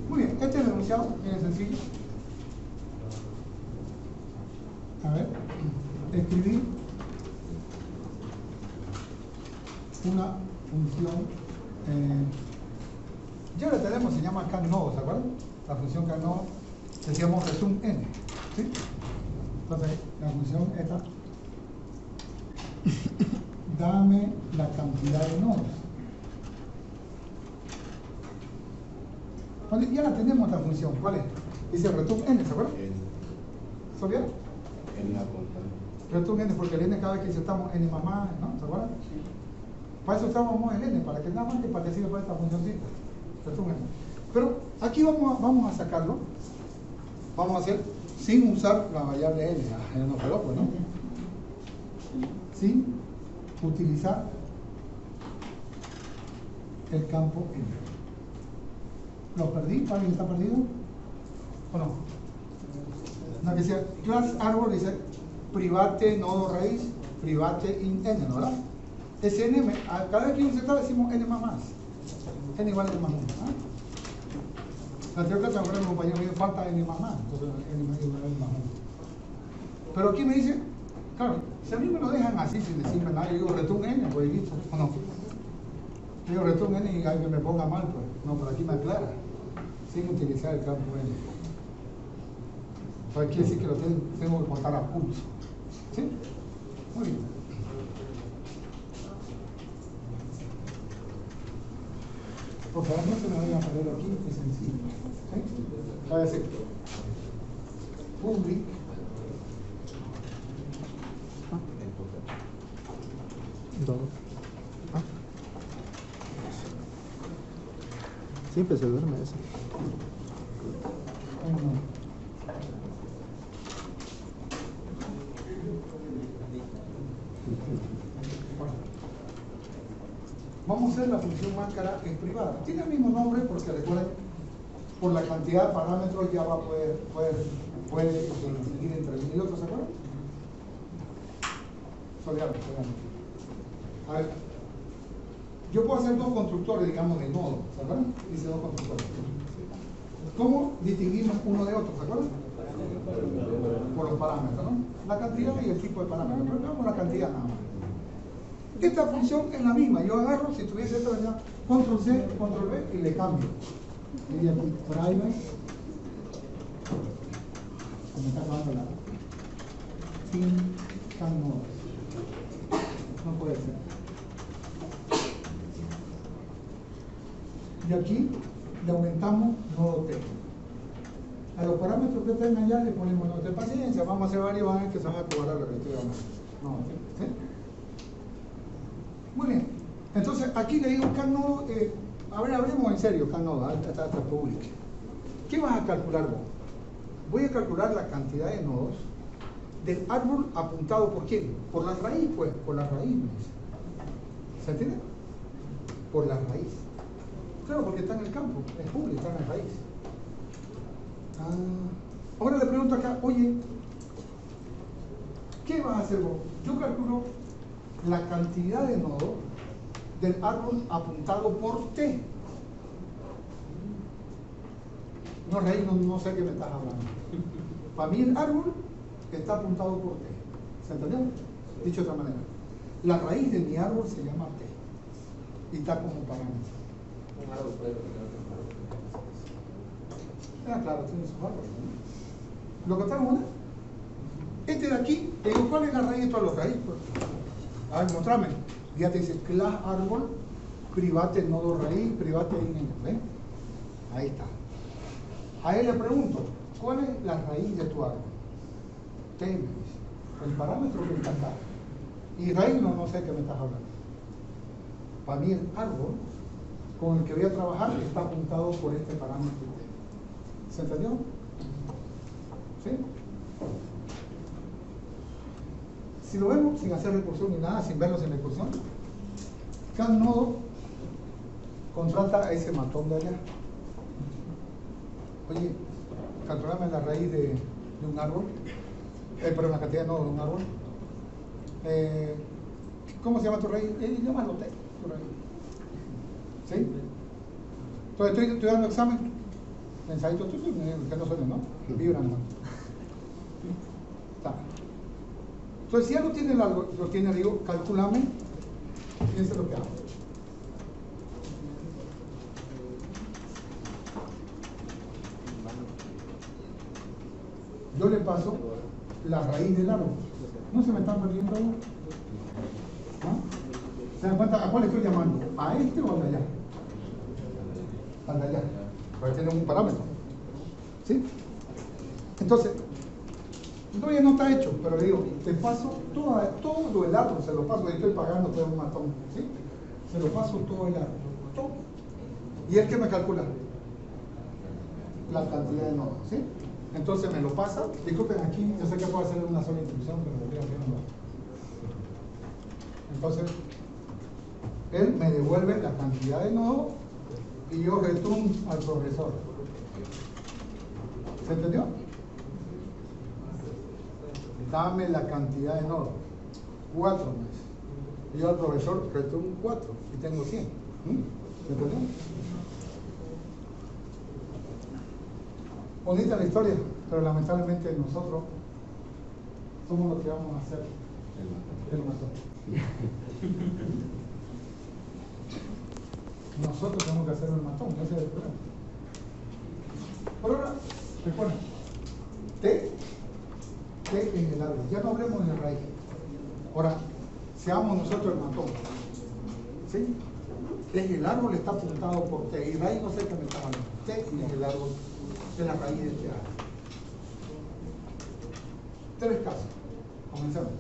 Muy bien, este es el enunciado, bien sencillo. A ver, escribir una función. Ya la tenemos, se llama CANNODO, ¿se acuerdan? La función CANNODO, decíamos resum n, ¿sí? Entonces, la función esta, dame la cantidad de nodos. Bueno, ya la tenemos la función, ¿cuál es? Dice return n, ¿se acuerdan? ¿Se olvidaron? En la constante. Return n, porque el n cada vez que dice estamos n mamá, ¿no? ¿Se acuerdan? Para eso estábamos el n, para que nada más te participe para esta funcióncita. Return n. Pero aquí vamos a sacarlo. Vamos a hacer sin usar la variable n. Ya no quedó, pues, ¿no? Sin utilizar el campo n. ¿Lo perdí? ¿Alguien está perdido? ¿O no? No, que sea class árbol, dice private nodo raíz, private in n, ¿no? ¿Verdad? Ese n, cada vez que uno se está decimos n más. N igual a n más 1. ¿Ah? La anterior clase, ahora mi compañero me dijo falta n más, entonces n igual a n más 1. Pero aquí me dice, claro, si a mí me lo dejan así sin decirme nada, yo digo return n, pues listo, ¿o no? Yo digo return n y alguien me ponga mal, pues no, pero aquí me aclara, sin utilizar el campo n. Entonces quiere decir que lo tengo que contar a pulso. ¿Sí? Muy bien. Por favor, no se me vayan a perder aquí, es sencillo. ¿Sí? Voy a decir public Siempre se duerme eso. Vamos a hacer la función máscara en privada. Tiene el mismo nombre porque recuerden, por la cantidad de parámetros ya va a puede distinguir entre uno y otro, ¿se acuerdan? Soleado. A ver, yo puedo hacer dos constructores, digamos, de nodo, ¿se acuerdan? Dice dos constructores. ¿Cómo distinguimos uno de otro, ¿se acuerdan? Por los parámetros, ¿no? La cantidad y el tipo de parámetros, pero veamos la cantidad nada más. Esta función es la misma, yo agarro, si tuviese esta venía, control C, control V y le cambio. Diría aquí, private, se me está acabando la sin CANNODO. No puede ser. Y aquí le aumentamos nodo T. A los parámetros que tengan allá le ponemos nodo T. Paciencia, vamos a hacer varios, van a ver que se van a cobrar lo que estoy hablando. No, ¿sí? Muy bien, entonces aquí le digo CANNODO, a ver, hablemos en serio, CANNODO, hasta public. ¿Qué vas a calcular vos? Voy a calcular la cantidad de nodos del árbol apuntado por quién, por la raíz, pues, por la raíz, me dice. ¿Se entiende? Por la raíz. Claro, porque está en el campo, es público, está en la raíz. Ahora le pregunto acá, oye, ¿qué vas a hacer vos? Yo calculo la cantidad de nodos del árbol apuntado por T. No, Rey, no sé qué me estás hablando. Para mí el árbol está apuntado por T. ¿Se entendió? Dicho de otra manera, la raíz de mi árbol se llama T y está como parámetro. Un árbol puede tener Claro, tiene sus árboles, ¿no? ¿Lo contamos una? Este de aquí, te digo, ¿cuál es la raíz de todos los raíces? A ver, mostrame. Ya te dice class árbol, private nodo raíz, private in. ¿Ven? Ahí está. A él le pregunto, ¿cuál es la raíz de tu árbol? T, me dice. El parámetro que está acá. Y raíz no sé qué me estás hablando. Para mí el árbol con el que voy a trabajar está apuntado por este parámetro. ¿Se entendió? ¿Sí? Si lo vemos sin hacer recursión ni nada, sin verlo sin recursión, cada nodo contrata a ese matón de allá. Oye, calculame la raíz de un árbol, perdón, la cantidad de nodos de un árbol. ¿Cómo se llama tu raíz? Llámalo T, tu raíz. ¿Sí? Entonces estoy dando examen, mensajito, que no suene, ¿no? Vibra nomás. Está. Entonces, si ya lo tiene largo, lo tiene, digo, calculame, fíjense lo que hago. Yo le paso la raíz del árbol. ¿No se me están perdiendo algo? ¿No? ¿Se dan cuenta a cuál estoy llamando? ¿A este o al de allá? Al de allá. Para tener un parámetro. ¿Sí? Entonces, todavía no está hecho, pero le digo, te paso todo el árbol, se lo paso, y estoy pagando todo un matón, ¿sí? Se lo paso todo el árbol, todo. ¿Y él qué me calcula? La cantidad de nodos, ¿sí? Entonces me lo pasa, disculpen aquí, yo sé que puedo hacer una sola instrucción, pero debería hacer una. Entonces, él me devuelve la cantidad de nodos y yo returno al profesor. ¿Se entendió? Dame la cantidad de nodos, 4 meses. Y yo al profesor returno 4 y tengo 100. ¿Se entendió? Bonita la historia, pero lamentablemente nosotros somos los que vamos a hacer el matón. Nosotros tenemos que hacer el matón, ese es el problema. Por ahora, recuerden, T en el árbol, ya no hablemos de raíz. Ahora, seamos nosotros el matón. ¿Sí? Es el árbol está apuntado por T, y raíz no sé qué me está hablando. T es el árbol de la raíz de este árbol. 3 casos. Comencemos.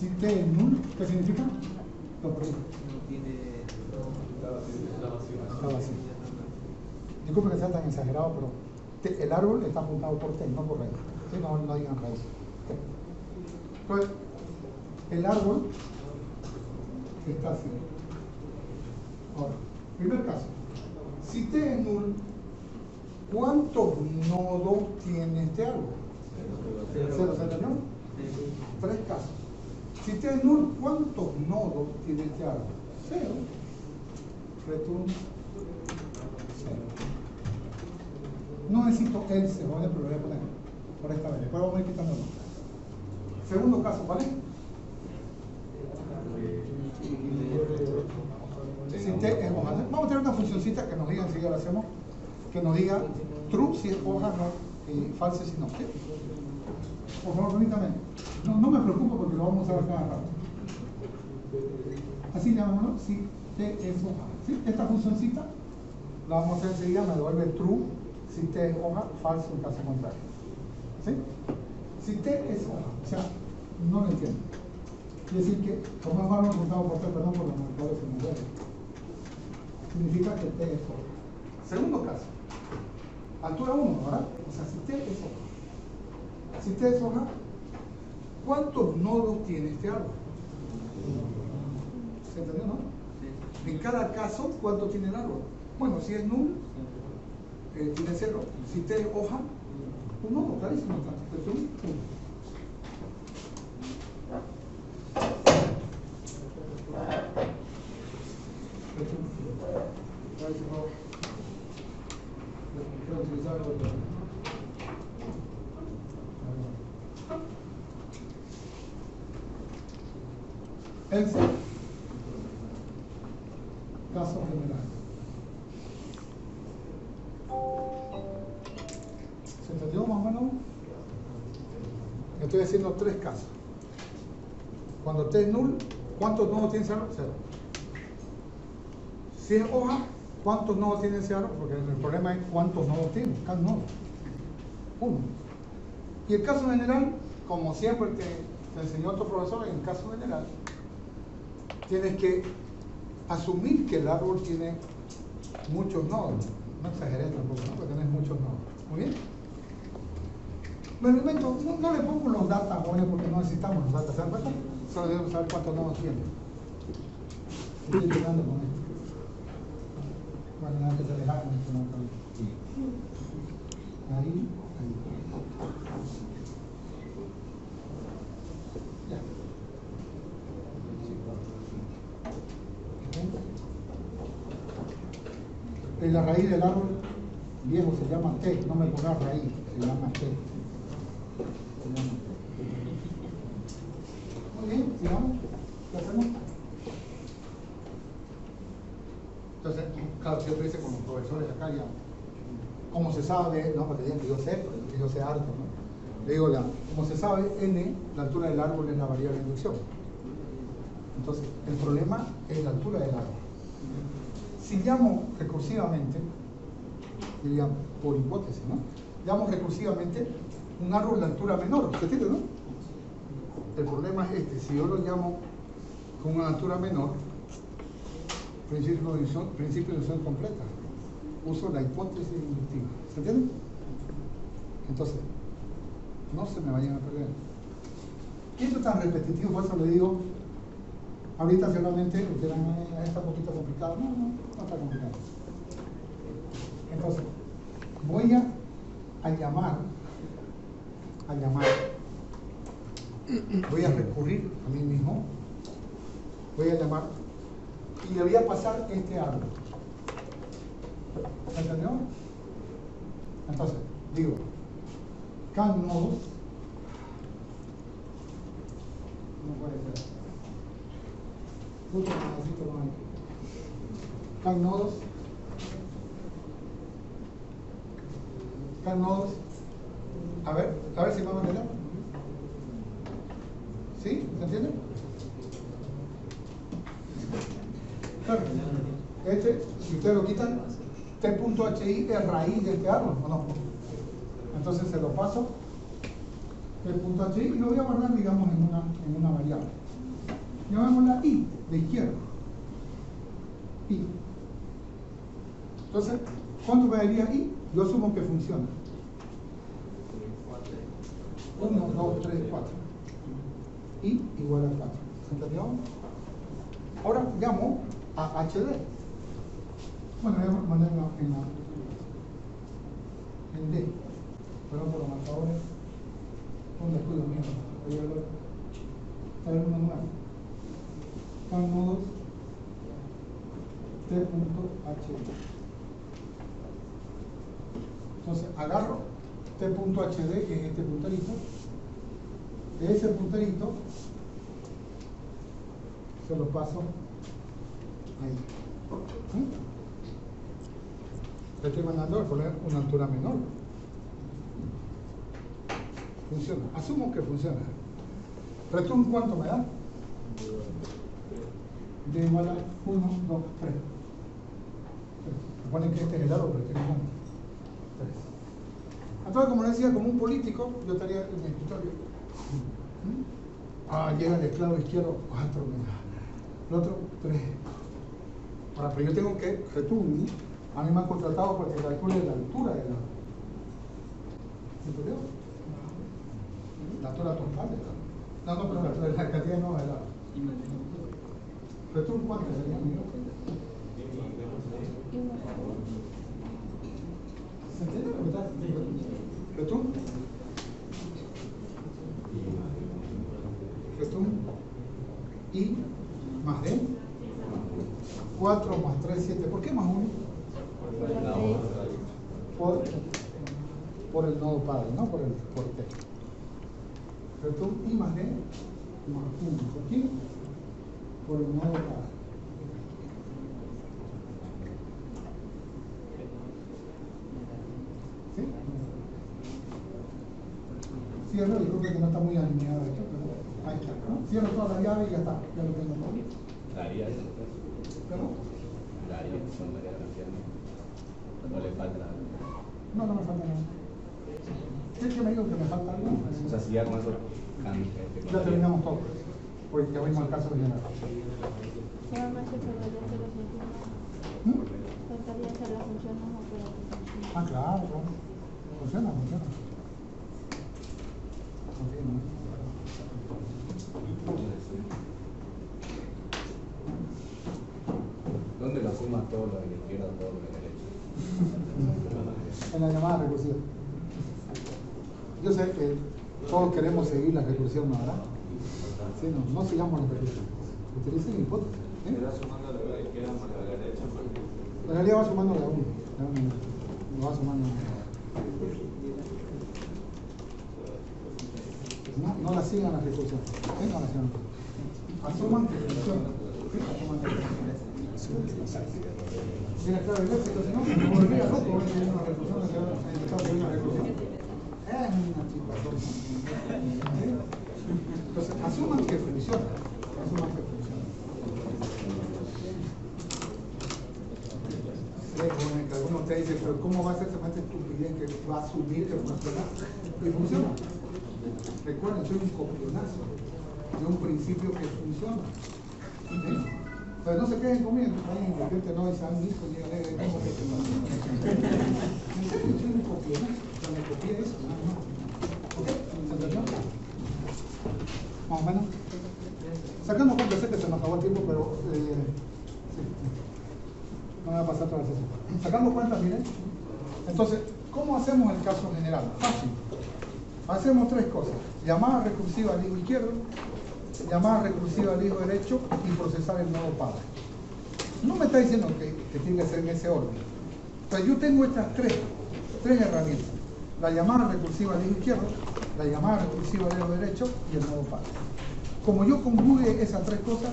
Si T es nulo, ¿qué significa? Lo perdí. Está vacío. Disculpe que sea tan exagerado, pero el árbol está apuntado por T, no por raíz. ¿Sí? No digan raíz. Entonces, el árbol está así. Ahora, primer caso. Si T es nulo, ¿cuántos nodos tiene este árbol? 0, ¿se entendió? 3 casos. Si T es nulo, ¿cuántos nodos tiene este árbol? 0. Return 0. No necesito else, pero lo voy a poner por esta vez. Después vamos a ir quitándolo. Segundo caso, ¿vale? Si T es hoja, vamos a tener una funcioncita que nos diga, si ya lo hacemos, que nos diga true si es hoja, no, false si no. ¿Sí? Por favor, permítame. No me preocupo porque lo vamos a usar cada rato. Así llamémoslo, si T es hoja. ¿Sí? Esta funcioncita la vamos a hacer enseguida, me devuelve true si T es hoja, false en caso contrario. ¿Sí? Si T es hoja, o sea, no lo entiendo. Quiere decir que, como es malo resultado por T, perdón, por los marcadores se me mueven. Significa que T es hoja. Segundo caso, altura 1, ¿verdad? O sea, si T es hoja. Si T es hoja, ¿cuántos nodos tiene este árbol? ¿Se entendió, no? En cada caso, ¿cuánto tiene el árbol? Bueno, si es null, tiene 0. Si T es hoja, un nodo, clarísimo. Else, caso general. ¿Se entendió más o menos? Estoy haciendo 3 casos. Cuando T es null, ¿cuántos nodos tiene ese árbol? 0. Si es hoja, ¿cuántos nodos tiene ese árbol? Porque el problema es cuántos nodos tiene, cada nodo. 1. Y el caso general, como siempre te enseñó otro profesor, en el caso general, tienes que asumir que el árbol tiene muchos nodos. No exageré tampoco, ¿no? Porque tienes muchos nodos. Muy bien. Me invento, no le pongo los databones porque no necesitamos los datos. ¿Se dan cuenta? Solo debemos saber cuántos nodos tiene. Estoy llegando con esto. Bueno, nada que se dejaron. Ahí. Ya. En la raíz del árbol viejo se llama T, no me pongas raíz, se llama T. Muy bien, sigamos. ¿Qué hacemos? Entonces, claro, siempre dice con los profesores acá ya, como se sabe, no, porque digan que yo sé, porque yo sé harto, ¿no? Le digo, como se sabe, N, la altura del árbol es la variable de inducción. Entonces, el problema es la altura del árbol. Si llamo recursivamente, dirían por hipótesis, ¿no? Llamo recursivamente un árbol de altura menor, ¿se entiende, no? El problema es este, si yo lo llamo con una altura menor, principio de inducción completa, uso la hipótesis inductiva, ¿se entiende? Entonces, no se me vayan a perder. Y esto es tan repetitivo, por eso le digo, ahorita seguramente ustedes está un poquito complicado. No está complicado. Entonces, voy a llamar, voy a recurrir a mí mismo, voy a llamar y le voy a pasar este árbol. ¿Se entendió? Entonces, digo, can nodos, no puede ser. Can nodos, a ver si vamos a entender. ¿Sí? ¿Se entiende? Claro. Si ustedes lo quitan, T.hi es raíz de este árbol, ¿o no? Entonces se lo paso, T.hi, y lo voy a guardar, digamos, en una variable. Llamémosla I, de izquierda. I. Entonces, ¿cuánto me daría I? Yo asumo que funciona. 1, 2, 3, 4. I igual a 4. ¿Se entendió? Ahora llamo a HD. Bueno, voy a mandar en D. Perdón por los marcadores. Un descuido mío. Voy a ver uno nuevo. Can nodos T.hd. Entonces agarro T.hd, que es este punterito. De ese punterito se lo paso ahí. Le estoy mandando a poner una altura menor. Funciona. Asumo que funciona. Return, ¿cuánto me da? D igual a 1, 2, 3. Suponen que este es el árbol, pero este es el 3. Entonces, como le decía, como un político, yo estaría en el escritorio. Llega el esclavo izquierdo, 4, el otro, 3. Ahora, pero yo tengo que return. A mí me han contratado porque calcule la altura del árbol. ¿Entendió? La altura total del árbol. No, pero la cantidad no del árbol. Return, ¿cuánto sería, amigo? ¿Se entiende lo que está diciendo? Return. Return. I más D. 4 más 3, 7. ¿Por qué más 1? Por el nodo padre, no por T. Return I más D más 1. ¿Por qué? Por el nodo padre. ¿Sí? Cierro, disculpe que no está muy alineado esto, pero ahí está, ¿no? Cierro toda la llave y ya está, ya lo tengo todo. Daría eso. ¿Perdón? Daría, son varias canciones. No le falta nada. No me falta nada. ¿Qué me dijo que me falta algo? O sea, si ya con eso cambia. Ya terminamos todo, porque ya vimos el caso general. Solamente faltaría hacer las funciones. ¿Mm? Faltaría hacer las funciones operativas. Ah, claro, funciona. ¿Dónde lo suma todo lo de la izquierda, todo lo de la derecha? En la llamada recursiva. Yo sé que todos queremos seguir la recursión, ¿no? ¿Verdad? Sí, no sigamos la recursión. Utilicen hipótesis. Era sumando la de la izquierda más la de la derecha. En realidad va sumando la 1. Lo va sumando. No la sigan la recursión. ¿Sí? No la sigan. Asuman que funciona. ¿Sí? Asuman que funciona. Tiene claro el éxito, si no, me volvería loco ver que hay una recursión, que ha intentado que hay una recursión. Es una chipazón. ¿Sí? Entonces, asuman que funciona. Asuman que funciona. Que algunos de ustedes dicen, pero ¿cómo va a ser semejante estupidez que va a asumir que funciona? Y funciona. Recuerden, soy un copionazo de un principio que funciona. ¿Sí? Pero no se queden conmigo, vayan de repente no es San Nico ni Alegre, ¿cómo que funciona? En serio, soy un copionazo, o sea, me copié eso, nada más. ¿Ok? ¿Se entendió? Más o menos. Sacando cuenta, sé que se me acabó el tiempo, pero sí. No me va a pasar toda la sesión. Sacando cuentas, miren. Entonces, ¿cómo hacemos el caso general? Fácil. Hacemos tres cosas. Llamada recursiva al hijo izquierdo, llamada recursiva al hijo derecho y procesar el nuevo padre. No me está diciendo que tiene que ser en ese orden. Entonces, yo tengo estas tres herramientas. La llamada recursiva al hijo izquierdo, la llamada recursiva al hijo derecho y el nuevo padre. Como yo conjugue esas tres cosas,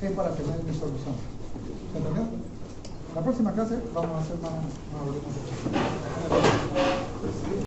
es para tener mi solución. ¿Se entendió? La próxima clase vamos a hacer más